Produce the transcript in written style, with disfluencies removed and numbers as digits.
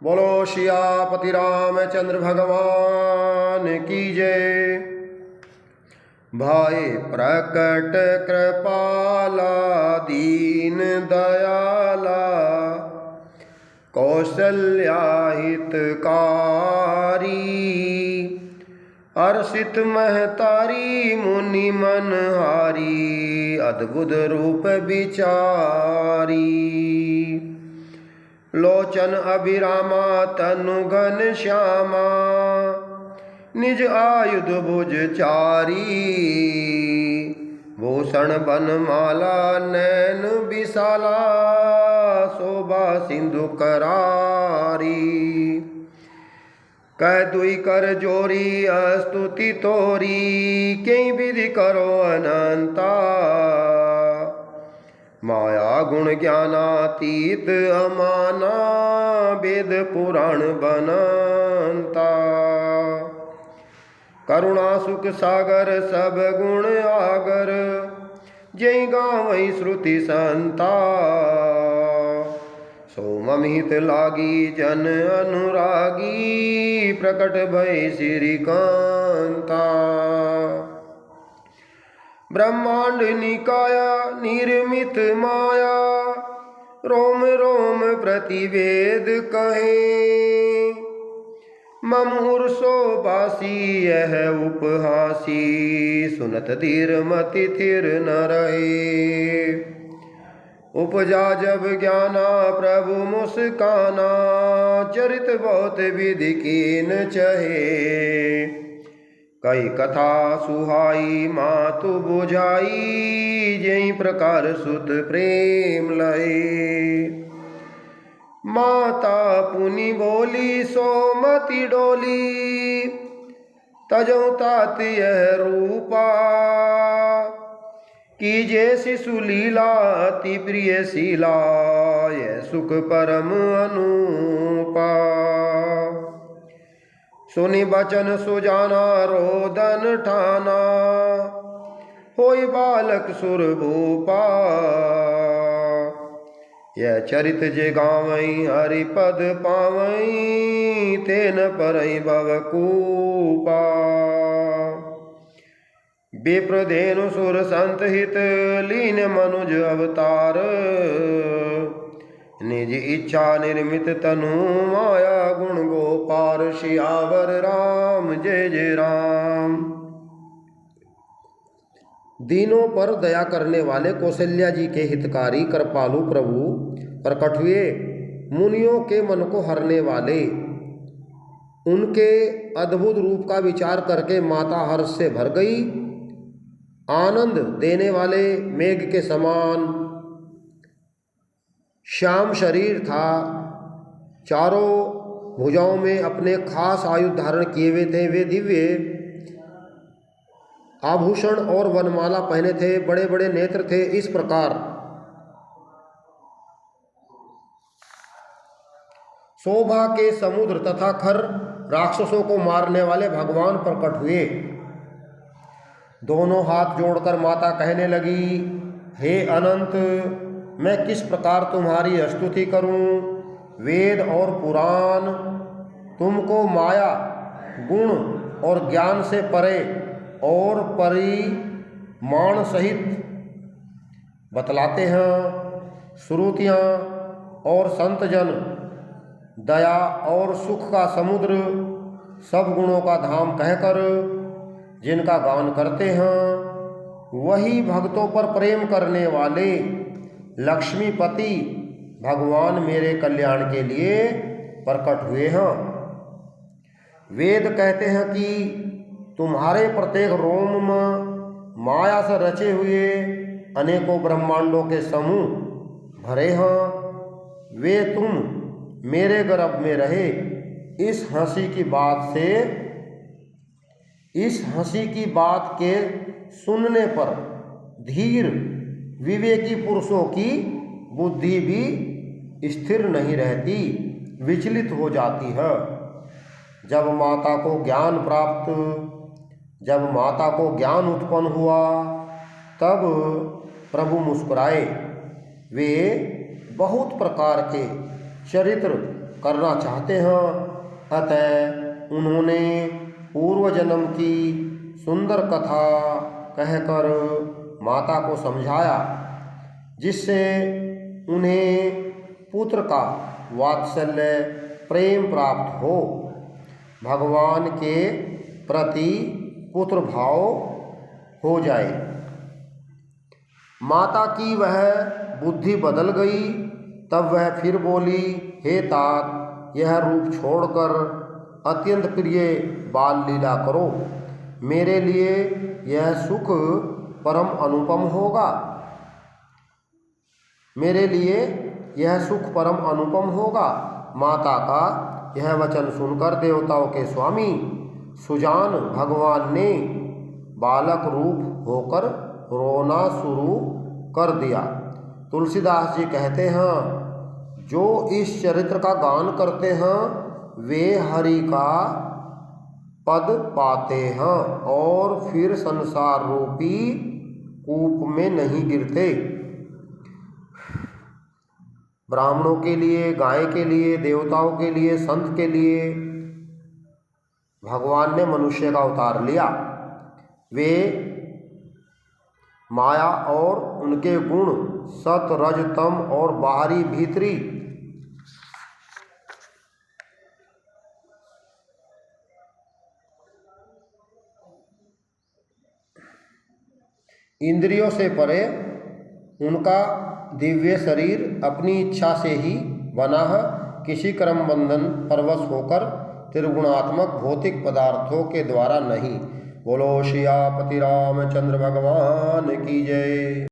बोलो सियापति रामचंद्र भगवान की जय। भाई प्रकट कृपाला दीन दयाला, कौशल्या हितकारी, अर्षित महतारी मुनि मनहारी, अद्भुत रूप विचारी। लोचन अभिरामा तनु घन श्यामा, निज आयुध भुज चारी, भूषण बनमाला नैन विशाला, शोभा सिंधु करारी। कह दुई कर जोरी स्तुति तोरी, कई विधि करो अनंता, माया गुण ज्ञानातीत अमाना, वेद पुराण बनंता। करुणा सुख सागर सब गुण आगर, जय गावई श्रुति संता, सोमम हित लागी जन अनुरागी, प्रकट भय श्री कांता। ब्रह्मांड निकाया निर्मित माया, रोम रोम प्रतिवेद कहे, ममूर्षो बासी यह उपहासी, सुनत धीर मति थिर न रहे। उपजा जब ज्ञाना प्रभु मुस्काना, चरित बहुत विधि कीन चहे, कई कथा सुहाई मातु बुझाई, जई प्रकार सुत प्रेम लय। माता पुनि बोली सोमति डोली, तजौ तात यह रूपा, कीजे शिशु लीला अति प्रिय शीला, यह सुख परम अनुपा। सुनि बचन सुजाना रोदन ठाना, होई बालक सुर भूपा, यह चरित जे गावई हरिपद पावई, तेन परई भवकूपा। विप्रधेनु सुर संत हित लीन मनुज अवतार, निज इच्छा निर्मित तनु माया गुण गोपार। सियावर राम जय जय राम। दीनों पर दया करने वाले कौशल्या जी के हितकारी कृपालु प्रभु प्रकट हुए। मुनियों के मन को हरने वाले, उनके अद्भुत रूप का विचार करके माता हर्ष से भर गई। आनंद देने वाले मेघ के समान श्याम शरीर था, चारों भुजाओं में अपने खास आयुध धारण किए हुए थे। वे दिव्य आभूषण और वनमाला पहने थे, बड़े बड़े नेत्र थे। इस प्रकार शोभा के समुद्र तथा खर राक्षसों को मारने वाले भगवान प्रकट हुए। दोनों हाथ जोड़कर माता कहने लगी, हे अनंत, मैं किस प्रकार तुम्हारी स्तुति करूं। वेद और पुराण तुमको माया गुण और ज्ञान से परे और परिमाण सहित बतलाते हैं। श्रुतियाँ और संतजन दया और सुख का समुद्र, सब गुणों का धाम कहकर जिनका गान करते हैं, वही भक्तों पर प्रेम करने वाले लक्ष्मीपति भगवान मेरे कल्याण के लिए प्रकट हुए हैं। वेद कहते हैं कि तुम्हारे प्रत्येक रोम में माया से रचे हुए अनेकों ब्रह्मांडों के समूह भरे हैं। वे तुम मेरे गर्भ में रहे। इस हंसी की बात के सुनने पर धीर विवेकी पुरुषों की बुद्धि भी स्थिर नहीं रहती, विचलित हो जाती है। जब माता को ज्ञान उत्पन्न हुआ तब प्रभु मुस्कुराए। वे बहुत प्रकार के चरित्र करना चाहते हैं। अतः उन्होंने पूर्व जन्म की सुंदर कथा कहकर माता को समझाया, जिससे उन्हें पुत्र का वात्सल्य प्रेम प्राप्त हो, भगवान के प्रति पुत्र भाव हो जाए। माता की वह बुद्धि बदल गई। तब वह फिर बोली, हे तात, यह रूप छोड़कर अत्यंत प्रिय बाल लीला करो। मेरे लिए यह सुख परम अनुपम होगा। मेरे लिए यह सुख परम अनुपम होगा। माता का यह वचन सुनकर देवताओं के स्वामी सुजान भगवान ने बालक रूप होकर रोना शुरू कर दिया। तुलसीदास जी कहते हैं, जो इस चरित्र का गान करते हैं वे हरि का पद पाते हैं और फिर संसार रूपी कूप में नहीं गिरते। ब्राह्मणों के लिए, गाय के लिए, देवताओं के लिए, संत के लिए भगवान ने मनुष्य का अवतार लिया। वे माया और उनके गुण सत, रज, तम और बाहरी भीतरी इंद्रियों से परे उनका दिव्य शरीर अपनी इच्छा से ही बना है, किसी कर्म बंधन परवश होकर त्रिगुणात्मक भौतिक पदार्थों के द्वारा नहीं। बोलो सियापति रामचंद्र भगवान की जय।